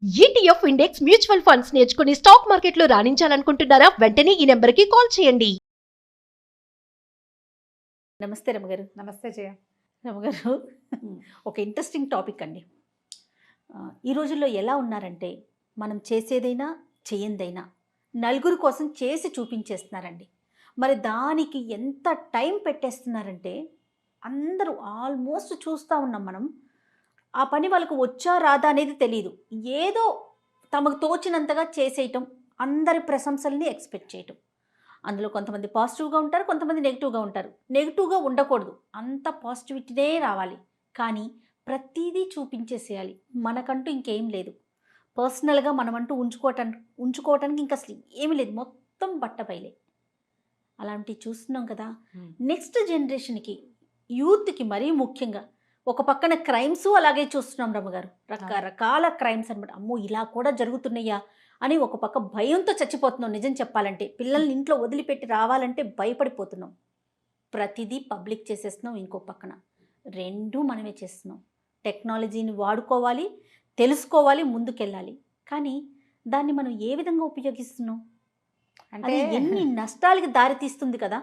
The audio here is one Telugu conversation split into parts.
ఈటీఎఫ్ ఇండెక్స్ మ్యూచువల్ ఫండ్స్ నేర్చుకుని స్టాక్ మార్కెట్లో రాణించాలనుకుంటున్నారా? వెంటనే ఈ నెంబర్కి కాల్ చేయండి. నమస్తే రమగారు. నమస్తే జయ. రమగారు, ఒక ఇంట్రెస్టింగ్ టాపిక్ అండి. ఈ రోజుల్లో ఎలా ఉన్నారంటే, మనం చేసేదైనా చేయందైనా నలుగురు కోసం చేసి చూపించేస్తున్నారండి. మరి దానికి ఎంత టైం పెట్టేస్తున్నారంటే, అందరూ ఆల్మోస్ట్ చూస్తూ ఉన్నాం మనం. ఆ పని వాళ్ళకు వచ్చా రాదా అనేది తెలియదు. ఏదో తమకు తోచినంతగా చేసేయటం, అందరి ప్రశంసల్ని ఎక్స్పెక్ట్ చేయటం. అందులో కొంతమంది పాజిటివ్గా ఉంటారు, కొంతమంది నెగిటివ్గా ఉంటారు. నెగిటివ్గా ఉండకూడదు, అంత పాజిటివిటీనే రావాలి. కానీ ప్రతిదీ చూపించేసేయాలి. మనకంటూ ఇంకేం లేదు. పర్సనల్గా మనమంటూ ఉంచుకోవటానికి ఇంకా అసలు ఏమీ లేదు. మొత్తం బట్టబయలే. అలాంటివి చూస్తున్నాం కదా. నెక్స్ట్ జనరేషన్కి, యూత్కి మరీ ముఖ్యంగా ఒక పక్కన క్రైమ్స్ అలాగే చూస్తున్నాం రమ్మగారు. రకరకాల క్రైమ్స్ అనమాట. అమ్మో, ఇలా కూడా జరుగుతున్నాయా అని ఒక పక్క భయంతో చచ్చిపోతున్నాం. నిజం చెప్పాలంటే పిల్లల్ని ఇంట్లో వదిలిపెట్టి రావాలంటే భయపడిపోతున్నాం. ప్రతిదీ పబ్లిక్ చేసేస్తున్నాం. ఇంకో పక్కన రెండూ మనమే చేస్తున్నాం. టెక్నాలజీని వాడుకోవాలి, తెలుసుకోవాలి, ముందుకెళ్ళాలి. కానీ దాన్ని మనం ఏ విధంగా ఉపయోగిస్తున్నాం అంటే ఎన్ని నష్టాలకి దారి తీస్తుంది కదా.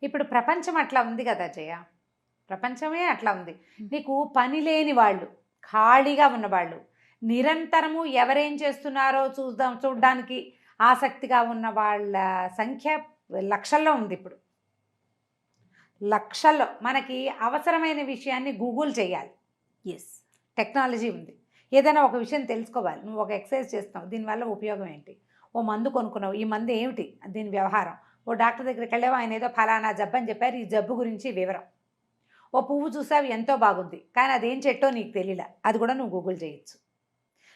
ఇప్పుడు ప్రపంచం అట్లా ఉంది కదా జయ. ప్రపంచమే అట్లా ఉంది. నీకు పని లేని వాళ్ళు, ఖాళీగా ఉన్నవాళ్ళు, నిరంతరము ఎవరేం చేస్తున్నారో చూడడానికి ఆసక్తిగా ఉన్న వాళ్ళ సంఖ్య లక్షల్లో ఉంది. ఇప్పుడు లక్షల్లో. మనకి అవసరమైన విషయాన్ని గూగుల్ చేయాలి. ఎస్, టెక్నాలజీ ఉంది. ఏదైనా ఒక విషయం తెలుసుకోవాలి. నువ్వు ఒక ఎక్సర్సైజ్ చేస్తున్నావు, దీనివల్ల ఉపయోగం ఏంటి? ఓ మందు కొనుక్కున్నావు, ఈ మందు ఏమిటి, దీని వ్యవహారం. ఓ డాక్టర్ దగ్గరికి వెళ్ళావు, ఆయన ఏదో ఫలానా జబ్బు అని చెప్పారు, ఈ జబ్బు గురించి వివరం. ఓ పువ్వు చూసావు, ఎంతో బాగుంది, కానీ అదేం చెట్టో నీకు తెలియలే, అది కూడా నువ్వు గూగుల్ చేయొచ్చు.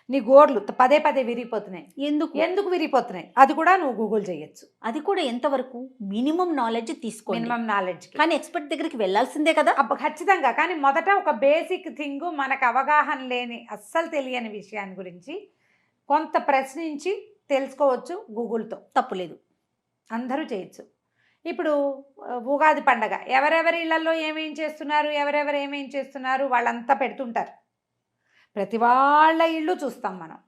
నీ గోర్లు పదే పదే విరిగిపోతున్నాయి, ఎందుకు విరిగిపోతున్నాయి, అది కూడా నువ్వు గూగుల్ చేయొచ్చు. అది కూడా ఎంతవరకు మినిమం నాలెడ్జ్ తీసుకో. Minimum knowledge. కానీ ఎక్స్పర్ట్ దగ్గరికి వెళ్ళాల్సిందే కదా. ఖచ్చితంగా. కానీ మొదట ఒక బేసిక్ థింగ్, మనకు అవగాహన లేని, అస్సలు తెలియని విషయాన్ని గురించి కొంత ప్రశ్నించి తెలుసుకోవచ్చు. గూగుల్తో తప్పులేదు, అందరూ చేయొచ్చు. ఇప్పుడు ఉగాది పండగ, ఎవరెవరి ఇళ్లలో ఏమేం చేస్తున్నారు, ఎవరెవరు ఏమేం చేస్తున్నారు వాళ్ళంతా పెడుతుంటారు. ప్రతి వాళ్ళ ఇళ్ళు చూస్తాం మనం.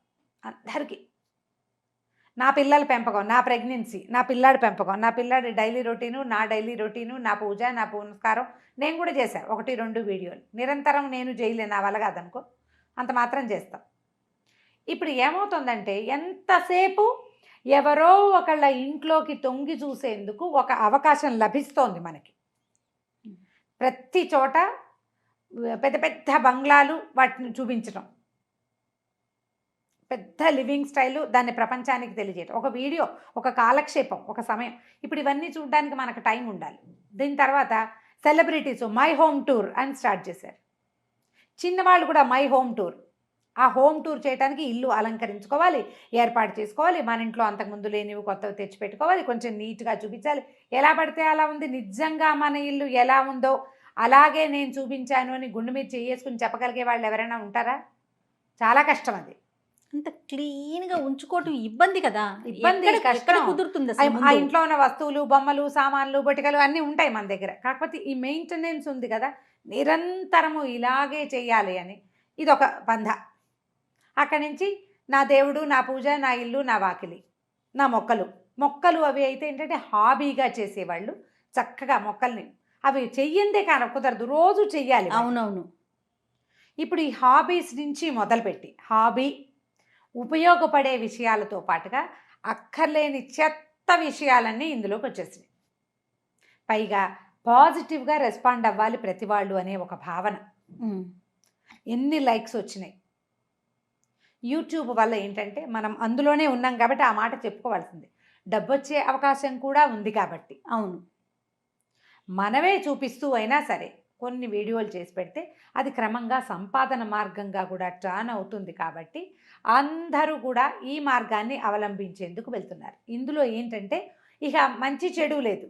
అందరికీ నా పిల్లల పెంపకం, నా ప్రెగ్నెన్సీ, నా పిల్లాడి పెంపకం, నా పిల్లాడి డైలీ రొటీను, నా డైలీ రొటీను, నా పూజ, నా పునస్కారం. నేను కూడా చేశాను 1-2 వీడియోలు. నిరంతరం నేను చేయలేను, నా వల్ల కాదనుకో, అంత మాత్రం చేస్తాం. ఇప్పుడు ఏమవుతుందంటే, ఎంతసేపు ఎవరో ఒకళ్ళ ఇంట్లోకి తొంగి చూసేందుకు ఒక అవకాశం లభిస్తోంది మనకి. ప్రతి చోట పెద్ద పెద్ద బంగ్లాలు, వాటిని చూపించడం, పెద్ద లివింగ్ స్టైలు, దాన్ని ప్రపంచానికి తెలియజేయడం, ఒక వీడియో, ఒక కాలక్షేపం, ఒక సమయం. ఇప్పుడు ఇవన్నీ చూడడానికి మనకు టైం ఉండాలి. దీని తర్వాత సెలబ్రిటీస్ మై హోమ్ టూర్ అని స్టార్ట్ చేశారు. చిన్నవాళ్ళు కూడా మై హోమ్ టూర్. ఆ హోమ్ టూర్ చేయడానికి ఇల్లు అలంకరించుకోవాలి, ఏర్పాటు చేసుకోవాలి. మన ఇంట్లో అంతకుముందు లేనివి కొత్తవి తెచ్చిపెట్టుకోవాలి, కొంచెం నీట్గా చూపించాలి. ఎలా పడితే అలా ఉంది, నిజంగా మన ఇల్లు ఎలా ఉందో అలాగే నేను చూపించాను అని గుండె మీద చేసుకుని చెప్పగలిగే వాళ్ళు ఎవరైనా ఉంటారా? చాలా కష్టం. అది అంత క్లీన్గా ఉంచుకోవటం ఇబ్బంది కదా. ఇబ్బంది, కష్టం. కుదురుతుంది. ఆ ఇంట్లో ఉన్న వస్తువులు, బొమ్మలు, సామాన్లు, బొటికలు అన్నీ ఉంటాయి మన దగ్గర. కాకపోతే ఈ మెయింటెనెన్స్ ఉంది కదా, నిరంతరము ఇలాగే చేయాలి అని. ఇది ఒక బంధ. అక్కడి నుంచి నా దేవుడు, నా పూజ, నా ఇల్లు, నా వాకిలి, నా మొక్కలు అవి అయితే ఏంటంటే హాబీగా చేసేవాళ్ళు చక్కగా మొక్కల్ని, అవి చెయ్యందే కానీ కుదరదు, రోజు చెయ్యాలి. అవునవును. ఇప్పుడు ఈ హాబీస్ నుంచి మొదలుపెట్టి, హాబీ ఉపయోగపడే విషయాలతో పాటుగా అక్కర్లేని చెత్త విషయాలన్నీ ఇందులోకి వచ్చేసినాయి. పైగా పాజిటివ్గా రెస్పాండ్ అవ్వాలి ప్రతి వాళ్ళు అనే ఒక భావన. ఎన్ని లైక్స్ వచ్చినాయి. యూట్యూబ్ వల్ల ఏంటంటే మనం అందులోనే ఉన్నాం కాబట్టి ఆ మాట చెప్పుకోవాల్సింది. డబ్బు వచ్చే అవకాశం కూడా ఉంది కాబట్టి. అవును, మనమే చూపిస్తూ అయినా సరే కొన్ని వీడియోలు చేసి పెడితే అది క్రమంగా సంపాదన మార్గంగా కూడా టర్న్ అవుతుంది. కాబట్టి అందరూ కూడా ఈ మార్గాన్ని అవలంబించేందుకు వెళ్తున్నారు. ఇందులో ఏంటంటే ఇక మంచి చెడు లేదు.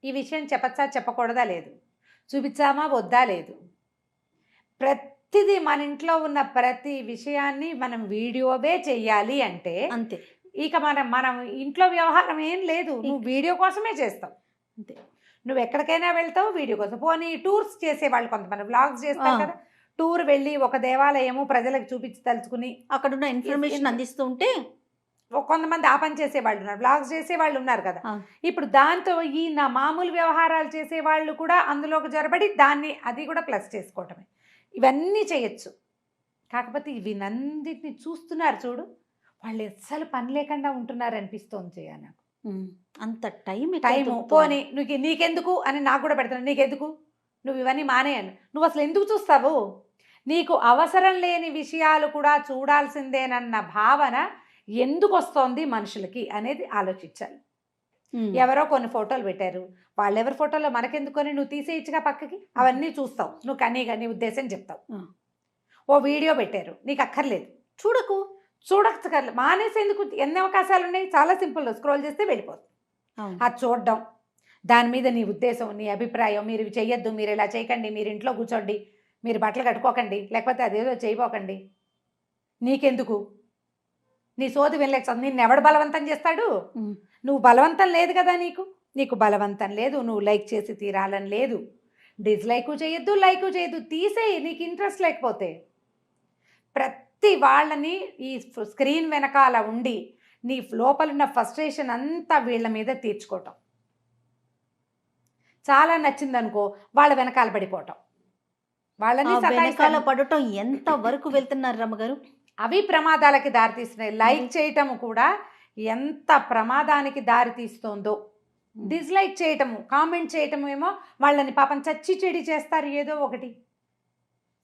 ఈ విషయం చెప్పచ్చా చెప్పకూడదా లేదు, చూపించామా వద్దా లేదు. ప్రతిదీ మన ఇంట్లో ఉన్న ప్రతి విషయాన్ని మనం వీడియోవే చెయ్యాలి అంటే అంతే. ఇక మనం ఇంట్లో వ్యవహారం ఏం లేదు, నువ్వు వీడియో కోసమే చేస్తావు. అంతే. నువ్వు ఎక్కడికైనా వెళ్తావు వీడియో కోసం. పోనీ టూర్స్ చేసేవాళ్ళు కొంతమంది వ్లాగ్స్ చేస్తారు కదా, టూర్ వెళ్ళి ఒక దేవాలయము ప్రజలకు చూపించి తలుచుకుని అక్కడున్న ఇన్ఫర్మేషన్ అందిస్తూ ఉంటే కొంతమంది ఆ పని చేసేవాళ్ళు ఉన్నారు, బ్లాగ్స్ చేసేవాళ్ళు ఉన్నారు కదా. అవును. ఇప్పుడు దాంతో ఈ నా మామూలు వ్యవహారాలు చేసేవాళ్ళు కూడా అందులోకి జొరబడి దాన్ని అది కూడా ప్లస్ చేసుకోవటమే. ఇవన్నీ చేయొచ్చు. కాకపోతే వీనందిటిని చూస్తున్నారు చూడు, వాళ్ళు అస్సలు పని లేకుండా ఉంటున్నారు అనిపిస్తోంది చేయ నాకు. అంత టైం పోనీ నీకెందుకు అని నాకు కూడా పెడతాను. నీకెందుకు, నువ్వు ఇవన్నీ మానేయను. నువ్వు అసలు ఎందుకు చూస్తావు? నీకు అవసరం లేని విషయాలు కూడా చూడాల్సిందేనన్న భావన ఎందుకు వస్తోంది మనుషులకి అనేది ఆలోచించాలి. ఎవరో కొన్ని ఫోటోలు పెట్టారు, వాళ్ళెవరి ఫోటోలో మనకెందుకొని నువ్వు తీసేయచ్చుగా పక్కకి, అవన్నీ చూస్తావు, నువ్వు కానీ ఉద్దేశం చెప్తావు. ఓ వీడియో పెట్టారు, నీకు అక్కర్లేదు, చూడక్కర్లేదు, మానేసేందుకు ఎన్ని అవకాశాలు ఉన్నాయి. చాలా సింపుల్, స్క్రోల్ చేస్తే వెళ్ళిపోతుంది. అది చూడడం, దాని మీద నీ ఉద్దేశం, నీ అభిప్రాయం, మీరు ఇవి చెయ్యొద్దు, మీరు ఇలా చేయకండి, మీరు ఇంట్లో కూర్చోండి, మీరు బట్టలు కట్టుకోకండి, లేకపోతే అదేదో చేయబోకండి, నీకెందుకు, నీ సోది వెళ్ళలేక నిన్ను ఎవడు బలవంతం చేస్తాడు? నువ్వు బలవంతం లేదు కదా, నీకు బలవంతం లేదు, నువ్వు లైక్ చేసి తీరాలని లేదు, డిస్లైక్ చేయొద్దు, లైక్ చేయొద్దు, తీసేయి నీకు ఇంట్రెస్ట్ లేకపోతే. ప్రతి వాళ్ళని ఈ స్క్రీన్ వెనకాల ఉండి నీ లోపల ఉన్న ఫ్రస్ట్రేషన్ అంతా వీళ్ళ మీద తీర్చుకోవటం, చాలా నచ్చిందనుకో వాళ్ళ వెనకాల పడిపోవటం, వాళ్ళని వెనకాల పడటం ఎంత వరకు వెళ్తున్నారు రమ్మగారు? అవి ప్రమాదాలకి దారితీస్తున్నాయి. లైక్ చేయటము కూడా ఎంత ప్రమాదానికి దారి తీస్తుందో. డిస్లైక్ చేయటము, కామెంట్ చేయటము ఏమో వాళ్ళని పాపం చచ్చి చెడి చేస్తారు. ఏదో ఒకటి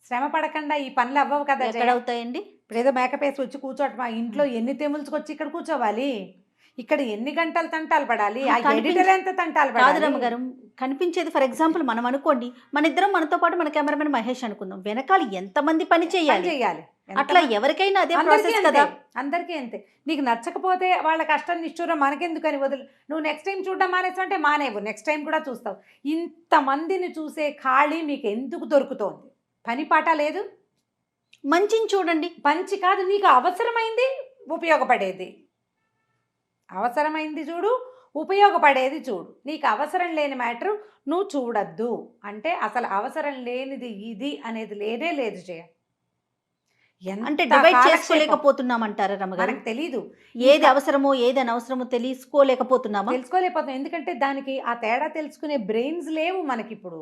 శ్రమ పడకుండా ఈ పనులు అవ్వవు కదా. ఎక్కడవుతాయండి? ఇప్పుడు ఏదో మేకపేసి వచ్చి కూర్చోటం, మా ఇంట్లో ఎన్ని తెముల్చుకొచ్చి ఇక్కడ కూర్చోవాలి, ఇక్కడ ఎన్ని గంటలు తంటాలు పడాలి, ఆ ఎడిటర్ ఎంత తంటాలు పడాలి. రమ్మగారు కనిపించేది ఫర్ ఎగ్జాంపుల్ మనం అనుకోండి, మన ఇద్దరం మనతో పాటు మన కెమెరామెన్ మహేష్ అనుకుందాం, వెనకాల ఎంతమంది పని చేయాలి. అట్లా ఎవరికైనా అదే ప్రాసెస్ కదా. అందరికీ అంతే. నీకు నచ్చకపోతే వాళ్ళ కష్టం నిష్ఠూరం మనకెందుకని వదులు. నువ్వు నెక్స్ట్ టైం చూడడం మానేస్తావు అంటే మానేవు, నెక్స్ట్ టైం కూడా చూస్తావు. ఇంతమందిని చూసే ఖాళీ మీకు ఎందుకు దొరుకుతోంది? పని పాట లేదు. మంచిని చూడండి. మంచి కాదు, నీకు అవసరమైంది ఉపయోగపడేది, అవసరమైంది చూడు, ఉపయోగపడేది చూడు. నీకు అవసరం లేని మ్యాటర్ నువ్వు చూడద్దు. అంటే అసలు అవసరం లేనిది ఇది అనేది లేనే లేదు చేయ. అంటే డివైడ్ చేసుకోలేకపోతున్నామంటారా రమ్మగారు? మనకు తెలీదు ఏది అవసరమో ఏది అనవసరమో తెలుసుకోలేకపోతున్నామా? తెలుసుకోలేకపోతున్నాం. ఎందుకంటే దానికి ఆ తేడా తెలుసుకునే బ్రెయిన్స్ లేవు మనకిప్పుడు.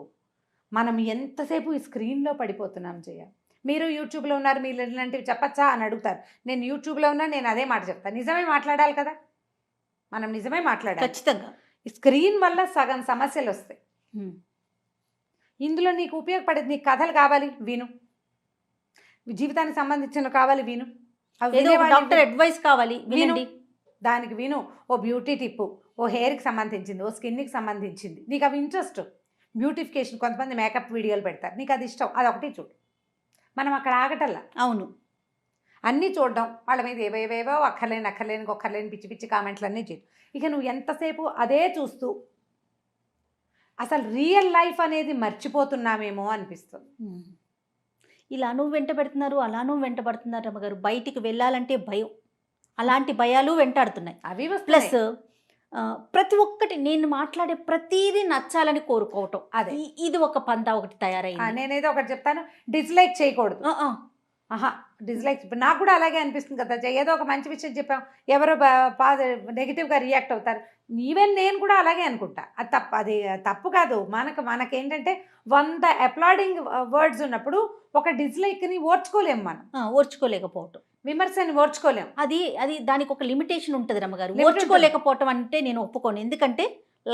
మనం ఎంతసేపు ఈ స్క్రీన్లో పడిపోతున్నాం చేయ. మీరు యూట్యూబ్లో ఉన్నారు, మీరు ఇలాంటివి చెప్పచ్చా అని అడుగుతారు. నేను యూట్యూబ్లో ఉన్నా, నేను అదే మాట చెప్తాను. నిజమే మాట్లాడాలి కదా, మనం నిజమే మాట్లాడాలి ఖచ్చితంగా. స్క్రీన్ వల్ల సగం సమస్యలు వస్తాయి. ఇందులో నీకు ఉపయోగపడేది, నీకు కథలు కావాలి విను, జీవితానికి సంబంధించిన కావాలి విను, డాక్టర్ అడ్వైస్ కావాలి వినండి, దానికి విను. ఓ బ్యూటీ టిప్పు, ఓ హెయిర్కి సంబంధించింది, ఓ స్కిన్కి సంబంధించింది, నీకు అవి ఇంట్రెస్ట్. బ్యూటిఫికేషన్, కొంతమంది మేకప్ వీడియోలు పెడతారు, నీకు అది ఇష్టం, అది ఒకటి చూడు. మనం అక్కడ ఆగటల్లా. అవును, అన్నీ చూడడం, వాళ్ళ మీద ఏవేవేవో అక్కర్లేని పిచ్చి పిచ్చి కామెంట్లు అన్నీ చేయడం. ఇక నువ్వు ఎంతసేపు అదే చూస్తూ అసలు రియల్ లైఫ్ అనేది మర్చిపోతున్నామేమో అనిపిస్తుంది. ఇలా నువ్వు వెంట పెడుతున్నారు, అలా నువ్వు వెంట పడుతున్నారు రమ్మగారు. బయటికి వెళ్ళాలంటే భయం, అలాంటి భయాలు వెంటాడుతున్నాయి. అవి ప్లస్ ప్రతి ఒక్కటి నేను మాట్లాడే ప్రతిదీ నచ్చాలని కోరుకోవటం, అదే ఇది ఒక పందా ఒకటి తయారైంది. నేనేదో ఒకటి చెప్తాను, డిస్లైక్ చేయకూడదు. డిస్లైక్ నాకు కూడా అలాగే అనిపిస్తుంది కదా. ఏదో ఒక మంచి విషయం చెప్పాం, ఎవరో నెగిటివ్గా రియాక్ట్ అవుతారు. ఈవెన్ నేను కూడా అలాగే అనుకుంటా. అది తప్పు కాదు. మనకేంటంటే 100 అప్లాడింగ్ వర్డ్స్ ఉన్నప్పుడు ఒక డిస్లైక్ని ఓర్చుకోలేము, మనం ఓర్చుకోలేకపోవటం, విమర్శని ఓర్చుకోలేము. అది దానికి ఒక లిమిటేషన్ ఉంటుంది రమ్మగారు. ఓర్చుకోలేకపోవటం అంటే నేను ఒప్పుకోను, ఎందుకంటే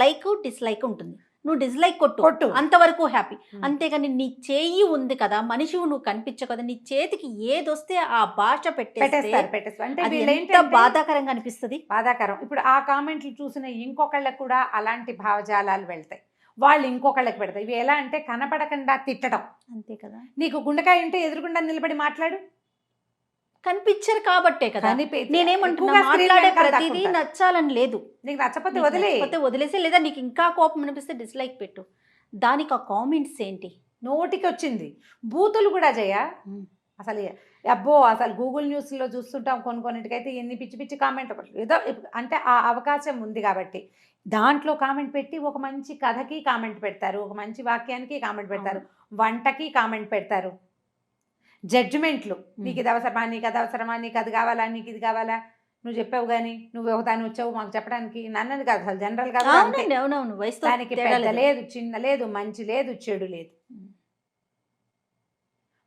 లైక్ డిస్లైక్ ఉంటుంది. నువ్వు డిస్లైక్ కొట్టు, అంతవరకు హ్యాపీ. అంతేగాని నీ చేయి ఉంది కదా, మనిషి నువ్వు కనిపించవు కదా, నీ చేతికి ఏదొస్తే ఆ భాష పెట్టేస్తారు. అంటే బాధాకరంగా అనిపిస్తుంది. బాధాకరం. ఇప్పుడు ఆ కామెంట్లు చూసిన ఇంకొకళ్ళకు కూడా అలాంటి భావజాలాలు వెళ్తాయి, వాళ్ళు ఇంకొకళ్ళకి పెడతాయి. ఇవి ఎలా అంటే కనపడకుండా తిట్టడం. అంతే కదా. నీకు గుండెకాయ ఉంటే ఎదురుగుండా నిలబడి మాట్లాడు, కనిపించరు కాబట్టే కదా. నేనేమంటున్నా, మాట్లాడే ప్రతిదీ నచ్చాలని లేదు. నీకు నచ్చకపోతే వదిలేసి, లేదా నీకు ఇంకా కోపం అనిపిస్తే డిస్లైక్ పెట్టు. దానికి ఆ కామెంట్స్ ఏంటి? నోటికి వచ్చింది బూతులు కూడా అసలు అసలు గూగుల్ న్యూస్లో చూస్తుంటాం, కొన్నింటికైతే ఎన్ని పిచ్చి పిచ్చి కామెంట్ ఏదో అంటే ఆ అవకాశం ఉంది కాబట్టి దాంట్లో కామెంట్ పెట్టి ఒక మంచి కథకి కామెంట్ పెడతారు, ఒక మంచి వాక్యానికి కామెంట్ పెడతారు, వంటకి కామెంట్ పెడతారు. జడ్జిమెంట్లు, నీకు ఇది అవసరమా, నీకు అది అవసరమా, నీకు అది కావాలా, నీకు ఇది కావాలా, నువ్వు చెప్పావు కానీ నువ్వు ఒకదాన్ని వచ్చావు మాకు చెప్పడానికి, నన్నది కాదు అసలు జనరల్ గా కూడా అంతే. అవునండి, అవునవును, వయసుతో దానికి తేడా పెద్ద లేదు. లేదు, చిన్న లేదు, మంచి లేదు, చెడు లేదు.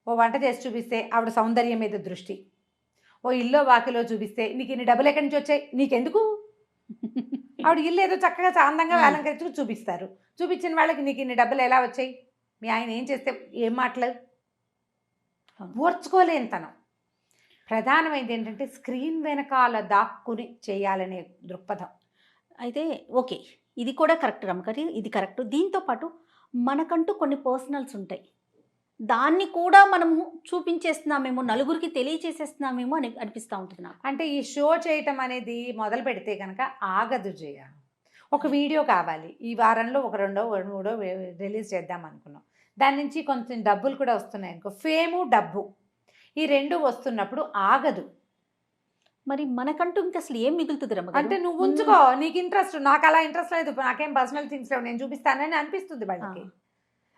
ఓ వంట చేసి చూపిస్తే ఆవిడ సౌందర్యం మీద దృష్టి, ఓ ఇల్లో వాకిలో చూపిస్తే నీకు ఇన్ని డబ్బులు ఎక్కడి నుంచి వచ్చాయి నీకెందుకు, ఆవిడ ఇల్లు ఏదో చక్కగా అందంగా అలంకరించుకు చూపిస్తారు, చూపించిన వాళ్ళకి నీకు ఇన్ని డబ్బులు ఎలా వచ్చాయి, మీ ఆయన ఏం చేస్తే ఏం మాటలేదు, ఓర్చుకోలేనితనం. ప్రధానమైనది ఏంటంటే స్క్రీన్ వెనకాల దాక్కుని చేయాలనే దృక్పథం. అయితే ఓకే, ఇది కూడా కరెక్ట్ రమ్మగారి, ఇది కరెక్ట్. దీంతో పాటు మనకంటూ కొన్ని పర్సనల్స్ ఉంటాయి, దాన్ని కూడా మనము చూపించేస్తున్నామేమో, నలుగురికి తెలియచేసేస్తున్నామేమో అని అనిపిస్తూ ఉంటుంది నాకు. అంటే ఈ షో చేయటం అనేది మొదలు పెడితే కనుక ఆగదు జయ. ఒక వీడియో కావాలి, ఈ వారంలో ఒక రెండో మూడో రిలీజ్ చేద్దాం అనుకున్నాం, దాని నుంచి కొంచెం డబ్బులు కూడా వస్తున్నాయి అనుకో, ఫేము డబ్బు ఈ రెండు వస్తున్నప్పుడు ఆగదు. మరి మనకంటూ ఇంకా అసలు ఏం మిగులుతుంది రమ్మగారు? అంటే నువ్వు ఉంచుకో, నీకు ఇంట్రెస్ట్, నాకు అలా ఇంట్రెస్ట్ లేదు, నాకేం పర్సనల్ థింగ్స్ లేవు, నేను చూపిస్తానని అనిపిస్తుంది వాళ్ళకి.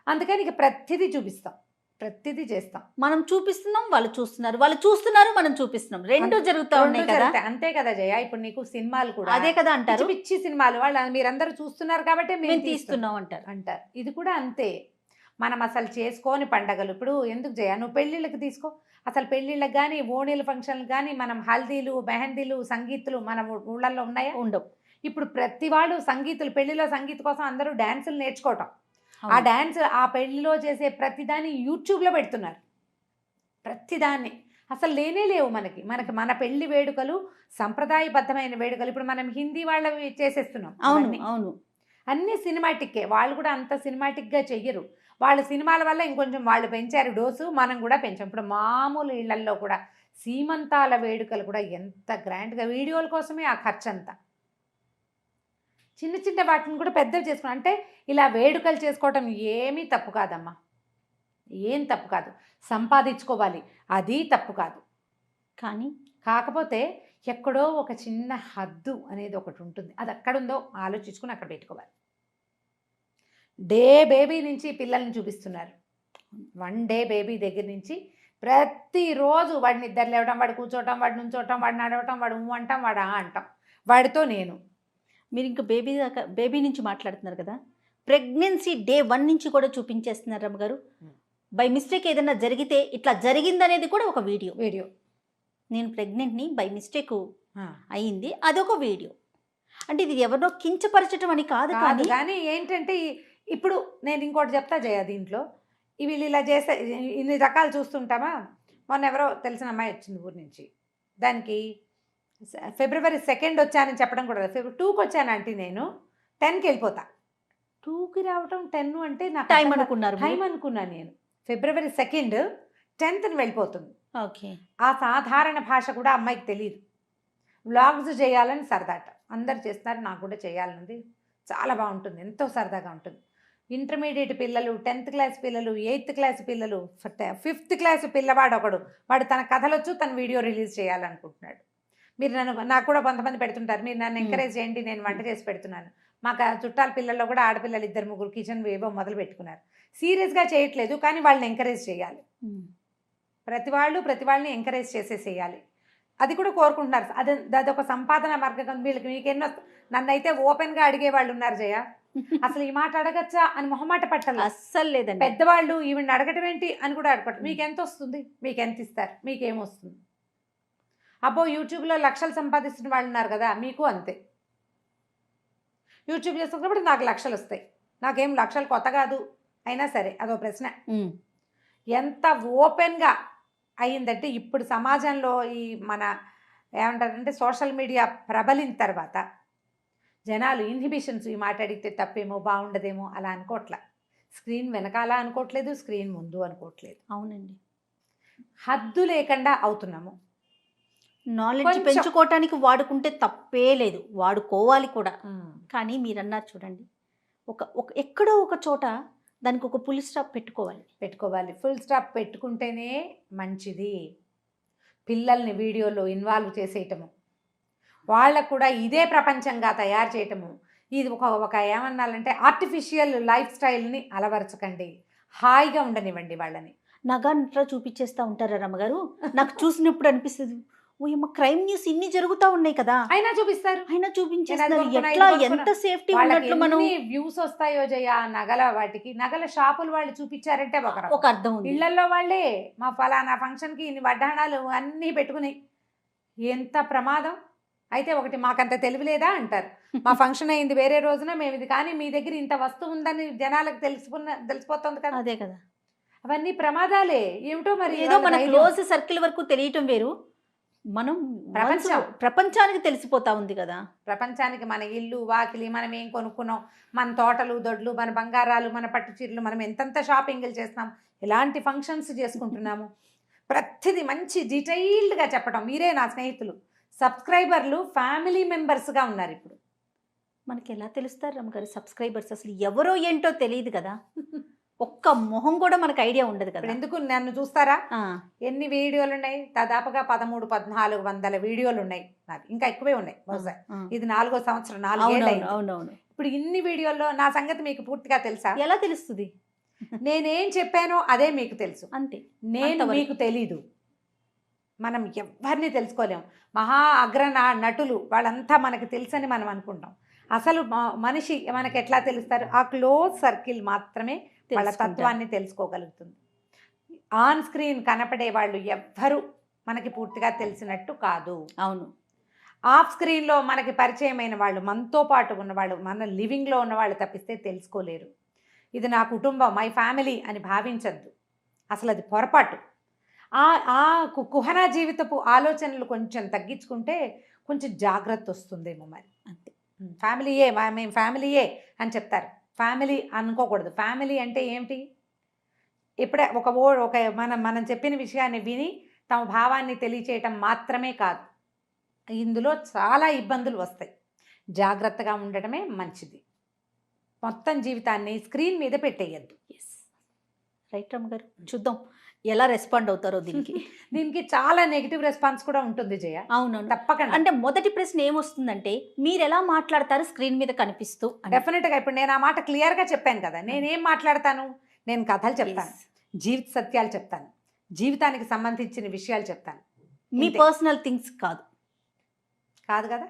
అందుకని ఇక ప్రతిదీ చూపిస్తాం, ప్రతిదీ చేస్తాం. మనం చూపిస్తున్నాం, వాళ్ళు చూస్తున్నారు, వాళ్ళు చూస్తున్నారు, మనం చూపిస్తున్నాం, రెండు జరుగుతూ ఉన్నాయి కదా. అంతే కదా జయ. ఇప్పుడు నీకు సినిమాలు కూడా అదే కదా అంటారు, పిచ్చి సినిమాలు, వాళ్ళు మీరందరూ చూస్తున్నారు కాబట్టి మేము తీస్తున్నాం అంటారు. ఇది కూడా అంతే. మనం అసలు చేసుకోని పండగలు ఇప్పుడు ఎందుకు జయ, నువ్వు పెళ్ళిళ్ళకి తీసుకో, అసలు పెళ్ళిళ్ళకి కానీ ఓణీల ఫంక్షన్లు కానీ మనం హల్దీలు మెహందీలు సంగీతులు మన ఊళ్ళల్లో ఉన్నాయా? ఉండవు. ఇప్పుడు ప్రతి వాళ్ళు సంగీతులు, పెళ్లిలో సంగీత కోసం అందరూ డ్యాన్సులు నేర్చుకోవటం, ఆ డ్యాన్స్ ఆ పెళ్లిలో చేసే ప్రతిదాన్ని యూట్యూబ్లో పెడుతున్నారు, ప్రతిదాన్ని. అసలు లేనే లేవు మనకి మన పెళ్లి వేడుకలు సంప్రదాయబద్ధమైన వేడుకలు ఇప్పుడు మనం హిందీ వాళ్ళవి చేసేస్తున్నాం. అవును అవును, అన్ని సినిమాటిక్కే, వాళ్ళు కూడా అంత సినిమాటిక్గా చెయ్యరు. వాళ్ళ సినిమాల వల్ల ఇంకొంచెం వాళ్ళు పెంచారు డోసు, మనం కూడా పెంచాం. ఇప్పుడు మామూలు ఇళ్లల్లో కూడా సీమంతాల వేడుకలు కూడా ఎంత గ్రాండ్గా, వీడియోల కోసమే ఆ ఖర్చు అంతా. చిన్న చిన్న వాటిని కూడా పెద్దవి చేసుకున్నాం. అంటే ఇలా వేడుకలు చేసుకోవటం ఏమీ తప్పు కాదమ్మా, ఏం తప్పు కాదు, సంపాదించుకోవాలి, అది తప్పు కాదు. కానీ కాకపోతే ఎక్కడో ఒక చిన్న హద్దు అనేది ఒకటి ఉంటుంది, అది ఎక్కడుందో ఆలోచించుకుని అక్కడ పెట్టుకోవాలి. డే బేబీ నుంచి పిల్లల్ని చూపిస్తున్నారు, 1 డే బేబీ దగ్గర నుంచి ప్రతిరోజు వాడిని నిద్ర లేవడం, వాడు కూర్చోవటం, వాడు నుంచోవటం, వాడు నడవటం, వాడు అంటాం, వాడు అంటాం, వాడితో నేను. మీరు ఇంకా బేబీ నుంచి మాట్లాడుతున్నారు కదా, ప్రెగ్నెన్సీ డే 1 నుంచి కూడా చూపించేస్తున్నారు రమ్మగారు. బై మిస్టేక్ ఏదైనా జరిగితే ఇట్లా జరిగిందనేది కూడా ఒక వీడియో. నేను ప్రెగ్నెంట్ని బై మిస్టేక్ అయ్యింది, అదొక వీడియో. అంటే ఇది ఎవరినో కించపరచడం అని కాదు, కానీ ఏంటంటే ఇప్పుడు నేను ఇంకోటి చెప్తా జయ, దీంట్లో వీళ్ళు ఇలా చేస్తే ఇన్ని రకాలు చూస్తుంటామా. మొన్న ఎవరో తెలిసిన అమ్మాయి వచ్చింది ఊరి నుంచి, దానికి February 2 వచ్చానని చెప్పడం కూడా, February 2కి వచ్చాను అంటే నేను 10కి వెళ్ళిపోతా. 2కి రావటం 10 అంటే నాకు టైం అనుకున్నారు, టైం అనుకున్నాను నేను. February 2 10th వెళ్ళిపోతుంది. ఓకే, ఆ సాధారణ భాష కూడా అమ్మాయికి తెలియదు. వ్లాగ్స్ చేయాలని సరదాట, అందరు చేస్తున్నారు, నాకు కూడా చేయాలన్నది, చాలా బాగుంటుంది, ఎంతో సరదాగా ఉంటుంది. ఇంటర్మీడియట్ పిల్లలు, 10th క్లాస్ పిల్లలు, 8th క్లాస్ పిల్లలు, 5th క్లాస్ పిల్లవాడు ఒకడు, వాడు తన కథలొచ్చు తన వీడియో రిలీజ్ చేయాలనుకుంటున్నాడు. మీరు నాకు కూడా కొంతమంది పెడుతుంటారు, మీరు నన్ను ఎంకరేజ్ చేయండి, నేను వంట చేసి పెడుతున్నాను. మాకు చుట్టాల పిల్లల్లో కూడా ఆడపిల్లలు 2-3 కిచెన్ ఏవో మొదలు పెట్టుకున్నారు. సీరియస్గా చేయట్లేదు, కానీ వాళ్ళని ఎంకరేజ్ చేయాలి. ప్రతి వాళ్ళని ఎంకరేజ్ చేసేసేయాలి, అది కూడా కోరుకుంటున్నారు. అదొక సంపాదన మార్గం వీళ్ళకి. మీకెన్నో నన్నైతే ఓపెన్గా అడిగే వాళ్ళు ఉన్నారు జయ, అసలు ఈ మాట అడగచ్చా అని మొహమాట పట్టాలి, అస్సలు లేదండి. పెద్దవాళ్ళు ఈవిని అడగటం ఏంటి అని కూడా అడగటం. మీకు ఎంత వస్తుంది, మీకు ఎంత ఇస్తారు, మీకేమొస్తుంది? అబ్బో యూట్యూబ్లో లక్షలు సంపాదిస్తున్న వాళ్ళు ఉన్నారు కదా, మీకు అంతే. యూట్యూబ్ చేస్తున్నప్పుడు నాకు లక్షలు వస్తాయి, నాకేం లక్షలు కొత్త కాదు, అయినా సరే అదో ప్రశ్న. ఎంత ఓపెన్గా అయ్యిందంటే ఇప్పుడు సమాజంలో ఈ మన ఏమంటారంటే సోషల్ మీడియా ప్రబలిన తర్వాత జనాలు ఇన్హిబిషన్స్, ఈ మాట అడిగితే తప్పేమో, బాగుండదేమో అలా అనుకోవట్లా. స్క్రీన్ వెనకాల అనుకోవట్లేదు, స్క్రీన్ ముందు అనుకోవట్లేదు. అవునండి, హద్దు లేకుండా అవుతున్నాము. నాలెడ్జ్ పెంచుకోవటానికి వాడుకుంటే తప్పే లేదు, వాడుకోవాలి కూడా. కానీ మీరన్నారు చూడండి, ఎక్కడో ఒక చోట దానికి ఒక ఫుల్ స్టాప్ పెట్టుకోవాలి. ఫుల్ స్టాప్ పెట్టుకుంటేనే మంచిది. పిల్లల్ని వీడియోలో ఇన్వాల్వ్ చేసేయటము, వాళ్ళకు కూడా ఇదే ప్రపంచంగా తయారు చేయటము, ఇది ఒక ఏమన్నాలంటే ఆర్టిఫిషియల్ లైఫ్ స్టైల్ని అలవరచకండి, హాయిగా ఉండనివ్వండి వాళ్ళని. నగా నట్రా చూపించేస్తా ఉంటారా రమ్మగారు? నాకు చూసినప్పుడు అనిపిస్తుంది, ఓ అమ్మ క్రైమ్ న్యూస్ ఇన్ని జరుగుతా ఉన్నాయి కదా, అయినా చూపిస్తారు. అయినా చూపించేస్తారు. నేను అది ఎట్లా కొనుక్కున్నా, ఎంత సేఫ్టీ వాళ్ళకి ఉన్నట్లు మనం ఎన్ని వ్యూస్ వస్తాయో జయ ఆ నగల వాటికి. నగల షాపులు వాళ్ళు చూపించారంటే ఒక రకం. ఒక అర్థం ఉంది. ఇళ్లలో వాళ్ళే మా ఫలానా ఫంక్షన్ కి ఇన్ని వడ్డాణాలు అన్నీ పెట్టుకుని, ఎంత ప్రమాదం. అయితే ఒకటి మాకంత తెలివి లేదా అంటారు. మా ఫంక్షన్ అయింది వేరే రోజున, మేము ఇది కానీ మీ దగ్గర ఇంత వస్తువు ఉందని జనాలకు తెలిసిపోతుంది కదా. అదే కదా, అవన్నీ ప్రమాదాలే. ఏమిటో మరి ఏదో వాళ్ళ మన ధైర్యం. క్లోజ్ సర్కిల్ వరకు తెలియటం వేరు, మనం ప్రపంచానికి తెలిసిపోతా ఉంది కదా. ప్రపంచానికి మన ఇల్లు వాకిలి, మనం ఏం కొనుక్కున్నాం, మన తోటలు దొడ్లు, మన బంగారాలు, మన పట్టు చీరలు, మనం ఎంతెంత షాపింగ్లు చేస్తున్నాం, ఎలాంటి ఫంక్షన్స్ చేసుకుంటున్నాము, ప్రతిదీ మంచి డీటెయిల్డ్గా చెప్పడం. మీరే నా స్నేహితులు, సబ్స్క్రైబర్లు ఫ్యామిలీ మెంబర్స్గా ఉన్నారు ఇప్పుడు. మనకి ఎలా తెలుస్తారు రమ్మగారు సబ్స్క్రైబర్స్? అసలు ఎవరో ఏంటో తెలియదు కదా, ఒక్క మొహం కూడా మనకు ఐడియా ఉండదు కదా. ఇప్పుడు ఎందుకు నన్ను చూస్తారా? ఎన్ని వీడియోలు ఉన్నాయి? దాదాపుగా 1300-1400 వీడియోలు ఉన్నాయి నాకు, ఇంకా ఎక్కువే ఉన్నాయి బహుశా. ఇది 4వ సంవత్సరం, 4 ఏళ్ళు అయింది. అవునవును. ఇప్పుడు ఇన్ని వీడియోల్లో నా సంగతి మీకు పూర్తిగా తెలుసా? ఎలా తెలుస్తుంది? నేనేం చెప్పానో అదే మీకు తెలుసు, అంతే. నేను మీకు తెలీదు. మనం ఎవరిని తెలుసుకోలేము. మహా అగ్ర నటులు వాళ్ళంతా మనకు తెలుసని మనం అనుకుంటాం. అసలు మనిషి మనకు ఎట్లా తెలుస్తారు? ఆ క్లోజ్ సర్కిల్ మాత్రమే వాళ్ళ తత్వాన్ని తెలుసుకోగలుగుతుంది. ఆన్ స్క్రీన్ కనపడే వాళ్ళు ఎవ్వరూ మనకి పూర్తిగా తెలిసినట్టు కాదు. అవును. ఆఫ్ స్క్రీన్లో మనకి పరిచయమైన వాళ్ళు, మనతో పాటు ఉన్నవాళ్ళు, మన లివింగ్లో ఉన్నవాళ్ళు తప్పిస్తే తెలుసుకోలేరు. ఇది నా కుటుంబం, మై ఫ్యామిలీ అని భావించద్దు. అసలు అది పొరపాటు. ఆ కుహనా జీవితపు ఆలోచనలు కొంచెం తగ్గించుకుంటే కొంచెం జాగ్రత్త వస్తుందేమో మరి. అంతే. ఫ్యామిలీయే, మేము ఫ్యామిలీయే అని చెప్తారు. ఫ్యామిలీ అనుకోకూడదు. ఫ్యామిలీ అంటే ఏమిటి? ఇప్పుడే ఒక మనం చెప్పిన విషయాన్ని విని తమ భావాన్ని తెలియచేయటం మాత్రమే కాదు, ఇందులో చాలా ఇబ్బందులు వస్తాయి. జాగ్రత్తగా ఉండటమే మంచిది. మొత్తం జీవితాన్ని స్క్రీన్ మీద పెట్టేయద్దు. రైట్ రమ్మ గారు, చూద్దాం ఎలా రెస్పాండ్ అవుతారో దీనికి. దీనికి చాలా నెగిటివ్ రెస్పాన్స్ కూడా ఉంటుంది జయ. అవునవును, తప్పకుండా. అంటే మొదటి ప్రశ్న ఏమొస్తుందంటే, మీరు ఎలా మాట్లాడతారు స్క్రీన్ మీద కనిపిస్తూ? డెఫినెట్గా ఇప్పుడు నేను ఆ మాట క్లియర్గా చెప్పాను కదా. నేనేం మాట్లాడతాను? నేను కథలు చెప్తాను, జీవిత సత్యాలు చెప్తాను, జీవితానికి సంబంధించిన విషయాలు చెప్తాను. మీ పర్సనల్ థింగ్స్ కాదు కదా.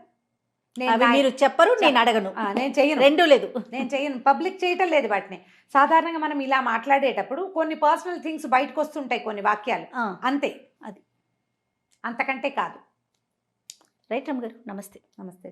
మీరు చెప్పరు, నేను అడగను, నేను చెయ్యను. రెండూ లేదు, నేను చెయ్యను. పబ్లిక్ చేయటం లేదు వాటిని. సాధారణంగా మనం ఇలా మాట్లాడేటప్పుడు కొన్ని పర్సనల్ థింగ్స్ బయటకు వస్తుంటాయి, కొన్ని వాక్యాలు, అంతే. అది అంతకంటే కాదు. రైట్ రమ్మ గారు, నమస్తే. నమస్తే.